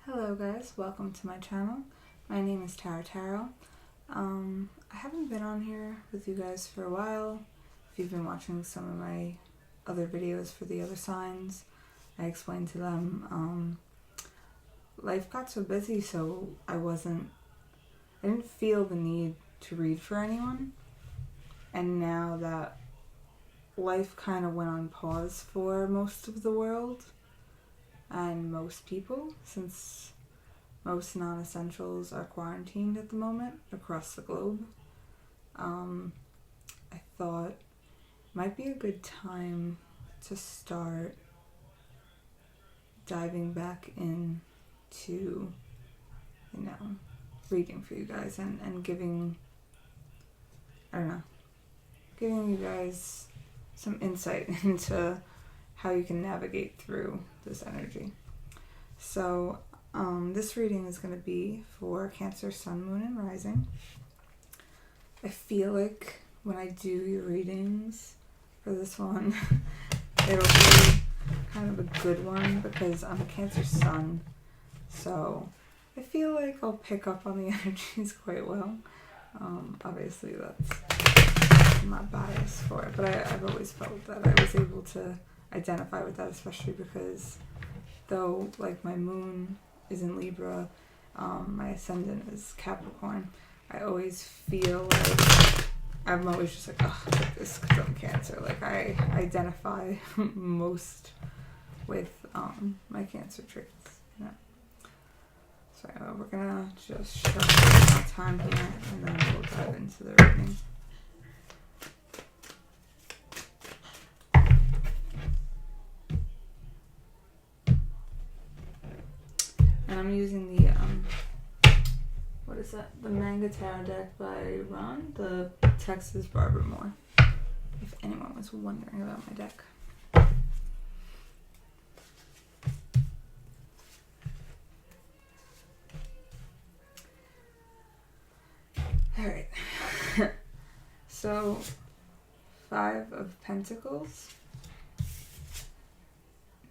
Hello guys, welcome to my channel. My name is Tarot. I haven't been on here with you guys for a while. If you've been watching some of my other videos for the other signs, I explained to them, life got so busy so I didn't feel the need to read for anyone. And now that life kind of went on pause for most of the world, and most people, since most non-essentials are quarantined at the moment across the globe, I thought it might be a good time to start diving back into, reading for you guys and giving you guys some insight into how you can navigate through this energy. So this reading is going to be for Cancer, Sun, Moon, and Rising. I feel like when I do your readings for this one, it'll be kind of a good one because I'm a Cancer Sun, so I feel like I'll pick up on the energies quite well. Obviously that's my bias for it, but I've always felt that I was able to identify with that, especially because though like my moon is in Libra, my ascendant is Capricorn, I always feel like I'm always just like, oh, this because I'm Cancer. Like I identify most with my Cancer traits. Yeah. So we're gonna just shuffle our time here and then we'll dive into the reading. And I'm using the, the Manga Tarot deck by Ron. The text is Barbara Moore, if anyone was wondering about my deck. Alright, so 5 of Pentacles,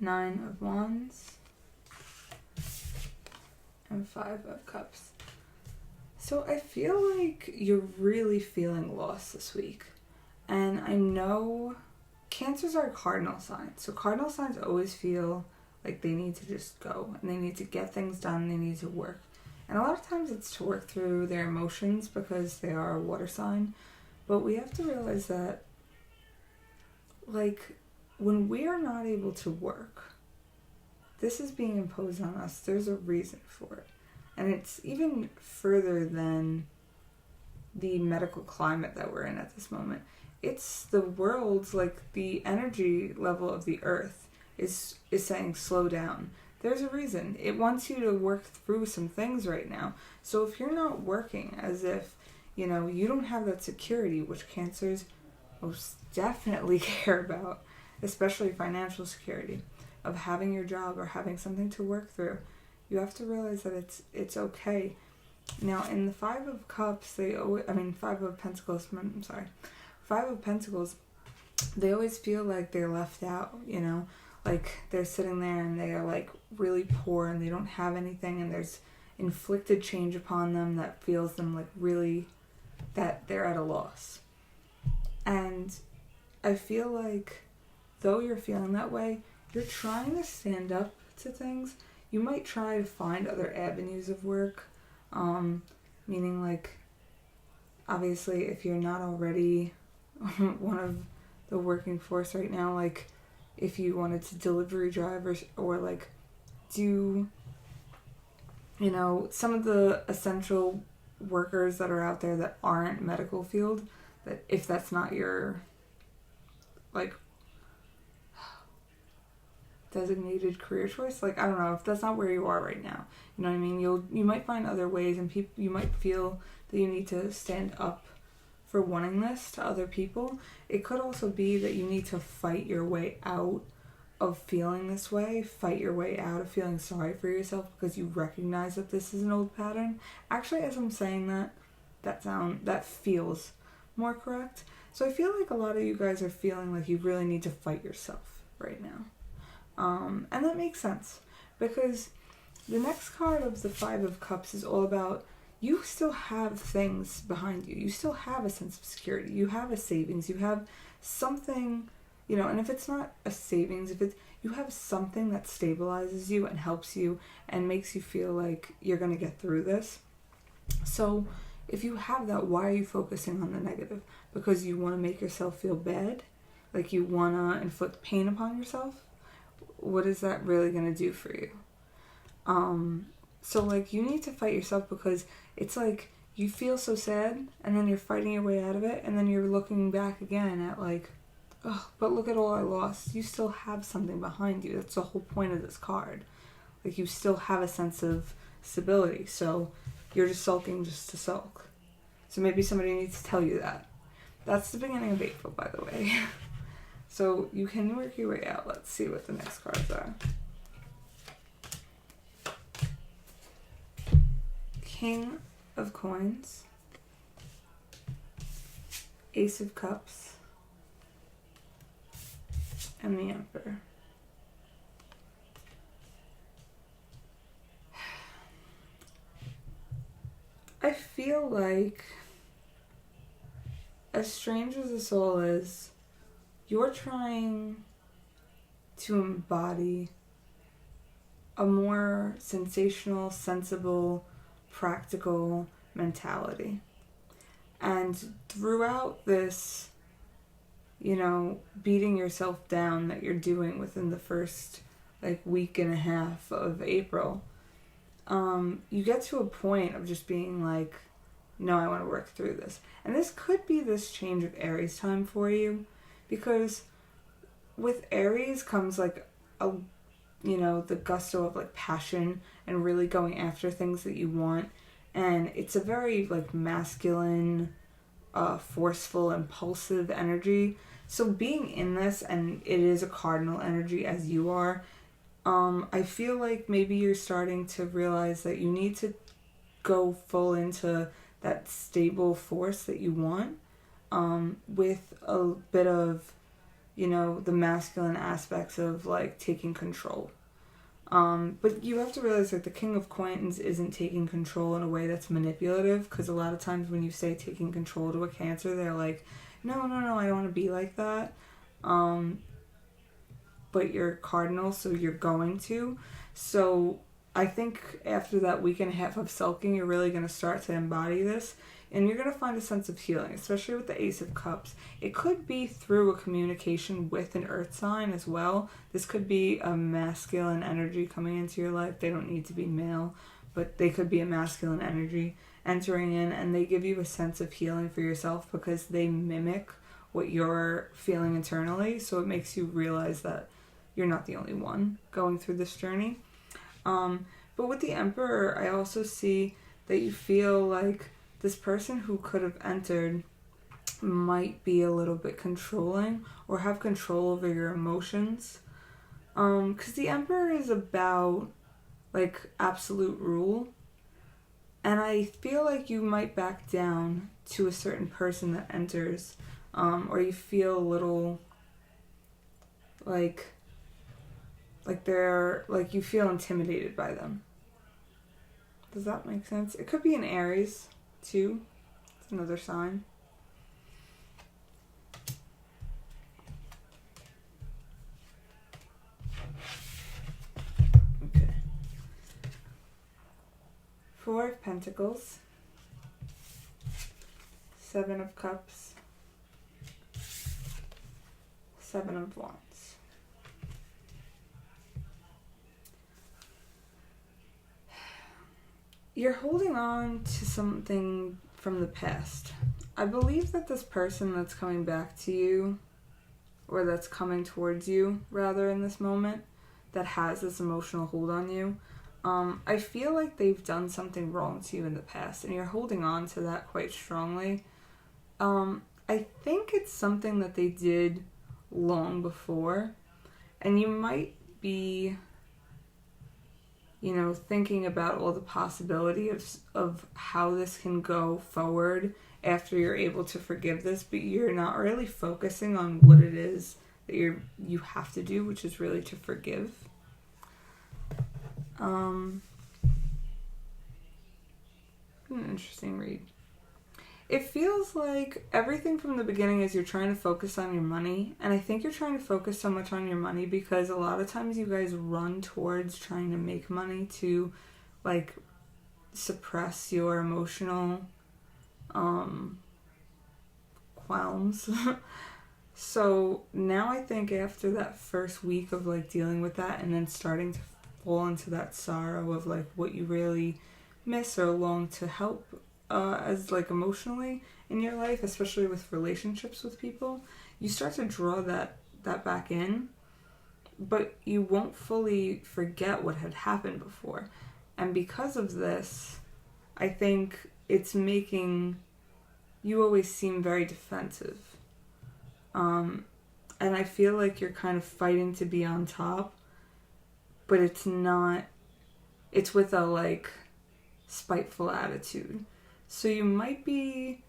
9 of Wands, and 5 of Cups. So I feel like you're really feeling lost this week. And I know Cancers are a cardinal sign. So cardinal signs always feel like they need to just go. And they need to get things done. They need to work. And a lot of times it's to work through their emotions because they are a water sign. But we have to realize that, like, when we are not able to work, this is being imposed on us. There's a reason for it. And it's even further than the medical climate that we're in at this moment. It's the world's, like, the energy level of the earth is saying slow down. There's a reason. It wants you to work through some things right now. So if you're not working as if, you don't have that security, which Cancers most definitely care about, especially financial security, of having your job or having something to work through, you have to realize that it's okay. Now, in the 5 of Cups, 5 of Pentacles, 5 of Pentacles, they always feel like they're left out, like they're sitting there and they are like really poor and they don't have anything and there's inflicted change upon them that feels them like really, that they're at a loss. And I feel like though you're feeling that way, you're trying to stand up to things. You might try to find other avenues of work, meaning like, obviously, if you're not already one of the working force right now, like if you wanted to delivery drivers or like do, some of the essential workers that are out there that aren't medical field, that if that's not your, like, designated career choice, like, I don't know, if that's not where you are right now, you know what I mean, you might find other ways, and you might feel that you need to stand up for wanting this to other people. It could also be that you need to fight your way out of feeling this way, fight your way out of feeling sorry for yourself because you recognize that this is an old pattern. Actually, as I'm saying that feels more correct. So I feel like a lot of you guys are feeling like you really need to fight yourself right now. And that makes sense because The next card of the Five of Cups is all about you still have things behind you. You still have a sense of security. You have a savings. You have something, and if it's not a savings, you have something that stabilizes you and helps you and makes you feel like you're going to get through this. So if you have that, why are you focusing on the negative? Because you want to make yourself feel bad? Like you want to inflict pain upon yourself? What is that really going to do for you? So like you need to fight yourself, because it's like you feel so sad and then you're fighting your way out of it, and then you're looking back again at like, oh, but look at all I lost. You still have something behind you. That's the whole point of this card. Like you still have a sense of stability. So you're just sulking just to sulk. So maybe somebody needs to tell you that. That's the beginning of April, by the way. So you can work your way out. Let's see what the next cards are. King of Coins, Ace of Cups, and the Emperor. I feel like, as strange as this all is, you're trying to embody a more sensational, sensible, practical mentality. And throughout this, beating yourself down that you're doing within the first week and a half of April, you get to a point of just being like, no, I want to work through this. And this could be this change of Aries time for you, because with Aries comes the gusto of passion and really going after things that you want. And it's a very masculine, forceful, impulsive energy. So being in this, and it is a cardinal energy as you are, I feel like maybe you're starting to realize that you need to go full into that stable force that you want, with a bit of, the masculine aspects of taking control. But you have to realize the King of Coins isn't taking control in a way that's manipulative, because a lot of times when you say taking control to a Cancer, they're like, no, I don't want to be like that. But you're cardinal, so you're going to. So I think after that week and a half of sulking, you're really going to start to embody this, and you're going to find a sense of healing, especially with the Ace of Cups. It could be through a communication with an earth sign as well. This could be a masculine energy coming into your life. They don't need to be male, but they could be a masculine energy entering in, and they give you a sense of healing for yourself because they mimic what you're feeling internally. So it makes you realize that you're not the only one going through this journey. But with the Emperor, I also see that you feel like this person who could have entered might be a little bit controlling or have control over your emotions. Because the Emperor is about absolute rule. And I feel like you might back down to a certain person that enters, or you feel a little you feel intimidated by them. Does that make sense? It could be an Aries too. It's another sign. Okay. 4 of Pentacles, 7 of Cups, 7 of Wands. You're holding on to something from the past. I believe that this person that's coming back to you, or that's coming towards you, rather, in this moment, that has this emotional hold on you, I feel like they've done something wrong to you in the past, and you're holding on to that quite strongly. I think it's something that they did long before, and you might be thinking about all the possibility of how this can go forward after you're able to forgive this, but you're not really focusing on what it is that you have to do, which is really to forgive. An interesting read. It feels like everything from the beginning is you're trying to focus on your money. And I think you're trying to focus so much on your money because a lot of times you guys run towards trying to make money to, like, suppress your emotional qualms. So now I think after that first week of, like, dealing with that and then starting to fall into that sorrow of, like, what you really miss or long to help as, like, emotionally in your life, especially with relationships with people, you start to draw that back in, but you won't fully forget what had happened before. And because of this, I think it's making you always seem very defensive. And I feel like you're kind of fighting to be on top, but it's not, it's with a, like, spiteful attitude. So you might be,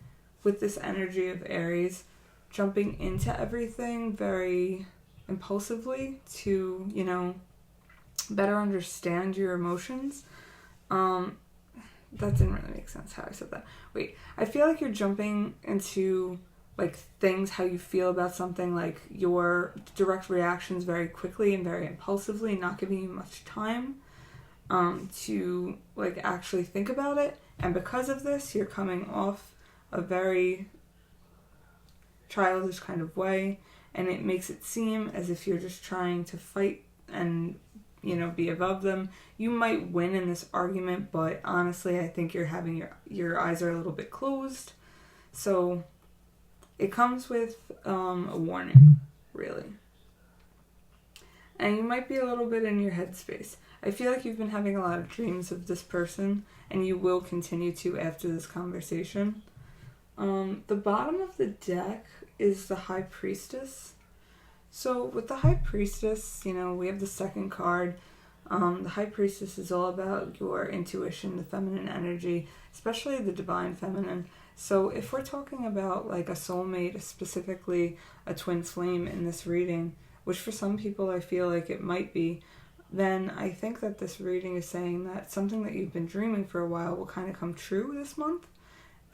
with this energy of Aries, jumping into everything very impulsively to, you know, better understand your emotions. That didn't really make sense how I said that. Wait, I feel like you're jumping into, like, things, how you feel about something, like your direct reactions very quickly and very impulsively, not giving you much time to, like, actually think about it. And because of this, you're coming off a very childish kind of way, and it makes it seem as if you're just trying to fight and, you know, be above them. You might win in this argument, but honestly, I think you're having your eyes are a little bit closed. So it comes with a warning, really. And you might be a little bit in your headspace. I feel like you've been having a lot of dreams of this person, and you will continue to after this conversation. The bottom of the deck is the High Priestess. So with the High Priestess, you know, we have the second card. The High Priestess is all about your intuition, the feminine energy, especially the divine feminine. So if we're talking about, like, a soulmate, specifically a twin flame in this reading, which for some people I feel like it might be, then I think that this reading is saying that something that you've been dreaming for a while will kind of come true this month.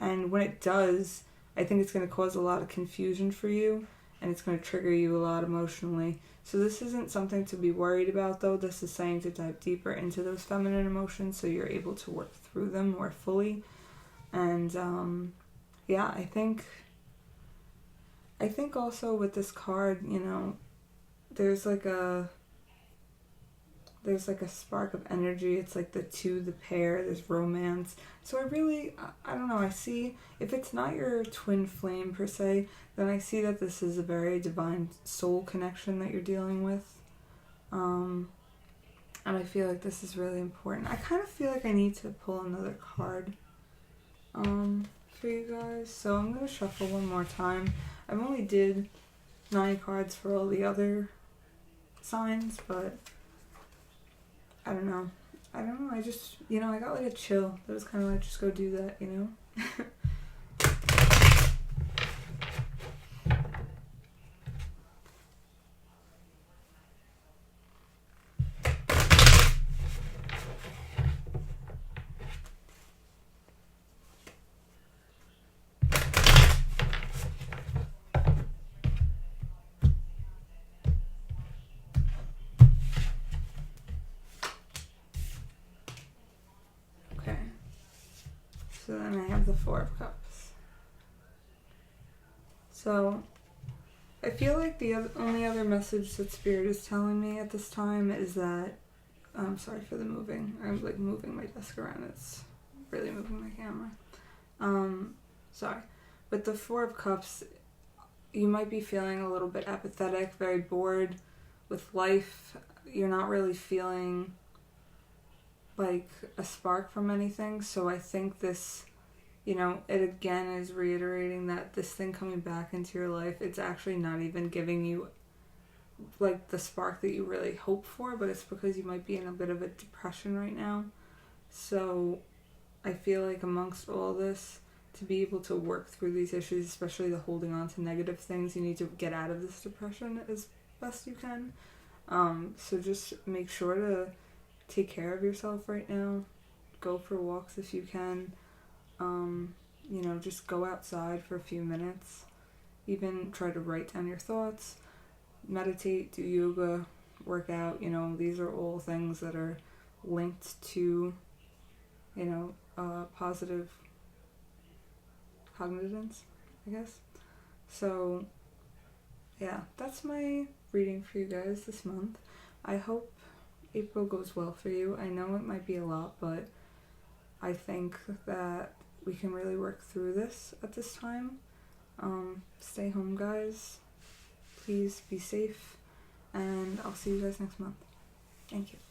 And when it does, I think it's going to cause a lot of confusion for you, and it's going to trigger you a lot emotionally. So this isn't something to be worried about, though. This is saying to dive deeper into those feminine emotions so you're able to work through them more fully. And yeah, I think also with this card, you know, there's like a spark of energy. It's like the two, the pair, there's romance. So I don't know, I see, if it's not your twin flame per se, then I see that this is a very divine soul connection that you're dealing with. And I feel like this is really important. I kind of feel like I need to pull another card for you guys. So I'm going to shuffle one more time. I've only did 9 cards for all the other signs, but I don't know. I just, you know, I got like a chill. That was kind of like, just go do that, you know? Okay. So then I have the Four of Cups. So I feel like the only other message that Spirit is telling me at this time is that, I'm sorry for the moving. I'm like moving my desk around. It's really moving my camera. Sorry. With the Four of Cups, you might be feeling a little bit apathetic, very bored with life. You're not really feeling like a spark from anything. So I think this, you know, it again is reiterating that this thing coming back into your life, it's actually not even giving you like the spark that you really hope for, but it's because you might be in a bit of a depression right now. So I feel like amongst all this, to be able to work through these issues, especially the holding on to negative things, you need to get out of this depression as best you can. So just make sure to take care of yourself right now. Go for walks if you can. You know, just go outside for a few minutes. Even try to write down your thoughts, meditate, do yoga, work out. You know, these are all things that are linked to, you know, positive cognizance, I guess. So, yeah, that's my reading for you guys this month. I hope April goes well for you. I know it might be a lot, but I think that we can really work through this at this time. Stay home, guys. Please be safe, and I'll see you guys next month. Thank you.